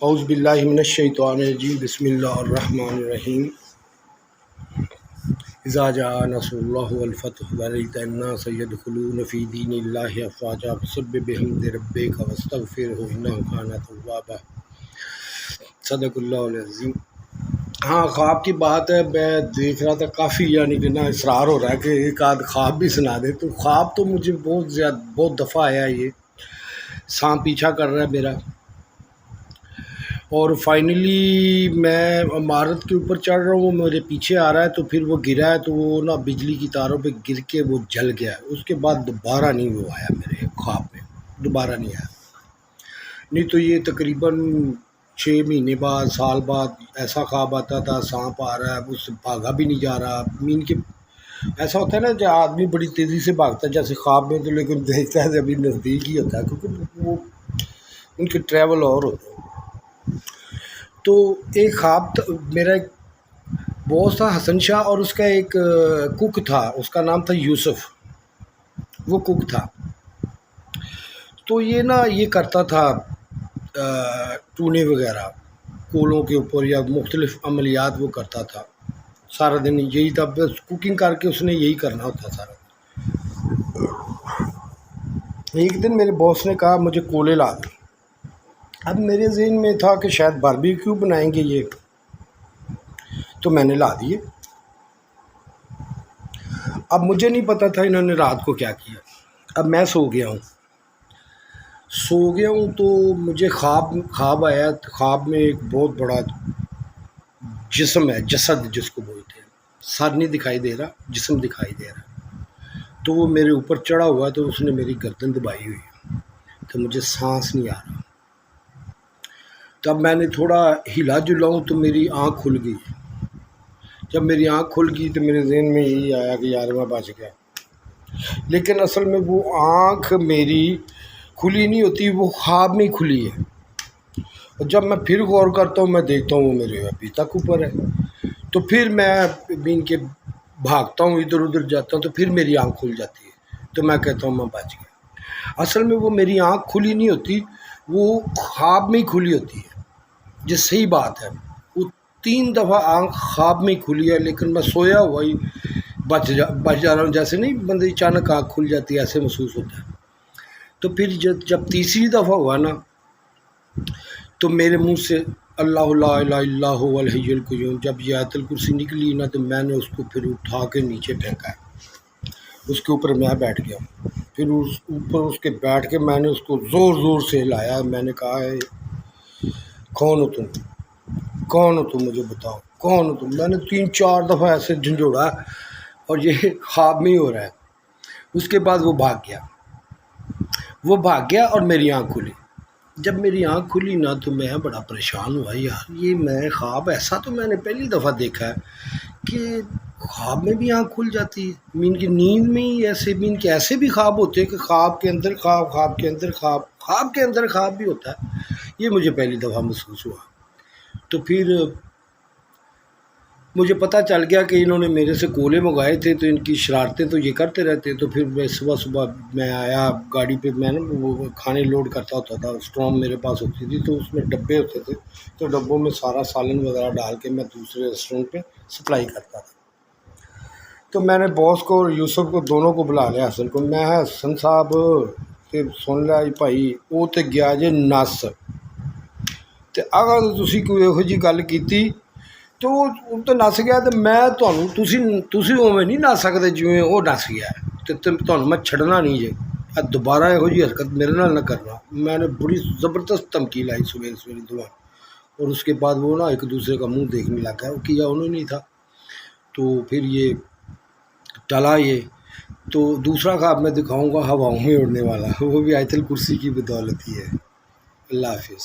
اعوذ باللہ من الشیطان الرجیم بسم اللہ الرحمن الرحیم اذا جاء نصر اللہ والفتح ورأیت الناس يدخلون فی دین اللہ افواجا فسبح بحمد ربک واستغفرہ انہ کان توابا۔ صدق اللہ العظیم۔ ہاں، خواب کی بات ہے، میں دیکھ رہا تھا کافی کہ نا اصرار ہو رہا ہے کہ ایک آدھ خواب بھی سنا دے۔ تو خواب تو مجھے بہت دفعہ آیا، یہ سانپ پیچھا کر رہا ہے میرا، اور فائنلی میں عمارت کے اوپر چڑھ رہا ہوں، وہ میرے پیچھے آ رہا ہے، تو پھر وہ گرا ہے، تو وہ نا بجلی کی تاروں پہ گر کے وہ جل گیا ہے۔ اس کے بعد دوبارہ نہیں وہ آیا میرے خواب میں، دوبارہ نہیں آیا۔ نہیں تو یہ تقریباً 6 مہینے بعد، سال بعد ایسا خواب آتا تھا، سانپ آ رہا ہے، اس سے بھاگا بھی نہیں جا رہا۔ مین کے ایسا ہوتا ہے نا، جو آدمی بڑی تیزی سے بھاگتا ہے جیسے خواب میں، تو لیکن دیکھتا ہے ابھی نزدیک ہی ہوتا ہے، کیونکہ وہ ان کے ٹریول اور ہوتے ہیں۔ تو ایک خواب میرا ایک باس تھا حسن شاہ، اور اس کا ایک کک تھا، اس کا نام تھا یوسف، وہ کک تھا۔ تو یہ کرتا تھا ٹونے وغیرہ کولوں کے اوپر یا مختلف عملیات وہ کرتا تھا سارا دن، یہی تھا، بس کوکنگ کر کے اس نے یہی کرنا ہوتا سارا دن۔ ایک دن میرے باس نے کہا مجھے کولے لا دیں۔ اب میرے ذہن میں تھا کہ شاید باربیکیو بنائیں گے یہ، تو میں نے لا دیے۔ اب مجھے نہیں پتا تھا انہوں نے رات کو کیا کیا۔ اب میں سو گیا ہوں تو مجھے خواب آیا۔ خواب میں ایک بہت بڑا جسم ہے، جسد جس کو بولتے ہیں، سر نہیں دکھائی دے رہا، جسم دکھائی دے رہا۔ تو وہ میرے اوپر چڑھا ہوا، تو اس نے میری گردن دبائی ہوئی ہے، تو مجھے سانس نہیں آ رہا۔ تب میں نے تھوڑا ہلا جلاؤں تو میری آنکھ کھل گئی۔ جب میری آنکھ کھل گئی تو میرے ذہن میں یہی آیا کہ یار میں بچ گیا، لیکن اصل میں وہ آنکھ میری کھلی نہیں ہوتی، وہ خواب میں کھلی ہے۔ اور جب میں پھر غور کرتا ہوں، میں دیکھتا ہوں وہ میرے ابھی تک اوپر ہے۔ تو پھر میں بین کے بھاگتا ہوں، ادھر ادھر جاتا ہوں، تو پھر میری آنکھ کھل جاتی ہے، تو میں کہتا ہوں میں بچ گیا۔ اصل میں وہ میری آنکھ کھلی نہیں ہوتی، وہ خواب میں ہی کھلی ہوتی ہے، جو صحیح بات ہے۔ وہ 3 دفعہ آنکھ خواب میں کھلی ہے، لیکن میں سویا ہوا ہی بچ جا رہا ہوں، جیسے نہیں بندے اچانک آنکھ کھل جاتی ہے، ایسے محسوس ہوتا ہے۔ تو پھر جب تیسری دفعہ ہوا نا، تو میرے منہ سے اللہ لا الہ الا هو الحی القیوم جب یہ آیت الکرسی نکلی نا، تو میں نے اس کو پھر اٹھا کے نیچے پھینکا ہے۔ اس کے اوپر میں بیٹھ گیا، پھر اس کے بیٹھ کے میں نے اس کو زور زور سے ہلایا۔ میں نے کہا ہے کون ہو تم، کون ہو تم، مجھے بتاؤ کون ہو تم۔ میں نے 3-4 دفعہ ایسے جھنجھوڑا، اور یہ خواب میں ہی ہو رہا ہے۔ اس کے بعد وہ بھاگ گیا اور میری آنکھ کھلی۔ جب میری آنکھ کھلی نا، تو میں بڑا پریشان ہوا، یار یہ میں خواب ایسا تو میں نے پہلی دفعہ دیکھا ہے کہ خواب میں بھی آنکھ کھل جاتی ہے۔ مین کی نیند میں ہی ایسے، مین کے ایسے بھی خواب ہوتے ہیں کہ خواب کے اندر خواب، خواب کے اندر خواب، خواب کے اندر خواب بھی ہوتا ہے۔ یہ مجھے پہلی دفعہ محسوس ہوا۔ تو پھر مجھے پتہ چل گیا کہ انہوں نے میرے سے کولے منگائے تھے، تو ان کی شرارتیں تو یہ کرتے رہتے۔ تو پھر میں صبح میں آیا گاڑی پہ، میں نا وہ کھانے لوڈ کرتا ہوتا تھا، اسٹرام میرے پاس ہوتی تھی، تو اس میں ڈبے ہوتے تھے، تو ڈبوں میں سارا سالن وغیرہ ڈال کے میں دوسرے ریسٹورینٹ پہ سپلائی کرتا تھا۔ تو میں نے باس کو اور یوسف کو دونوں کو بلا لیا، حسن کو۔ میں حسن صاحب تے سن لیا بھائی، وہ تو گیا جی نس، تو اگر تسی کوئی یہو جی گل کیتی تو وہ تو نس گیا، تو میں تسی اوے نہیں نس سکتے جویں وہ نس گیا، تو تمہیں میں چھڑنا نہیں جی، دوبارہ یہو جی حرکت میرے نال نہ کرنا۔ میں نے بڑی زبردست دھمکی لائی سویرے دعا، اور اس کے بعد وہ نا ایک دوسرے کا منہ دیکھنے لگا، وہ کیا انہوں نے تھا۔ تو پھر یہ ٹلا یہ، تو دوسرا خواب میں دکھاؤں گا ہواؤں میں اڑنے والا، وہ بھی آیت الکرسی کی بدولت ہی ہے۔ اللہ حافظ۔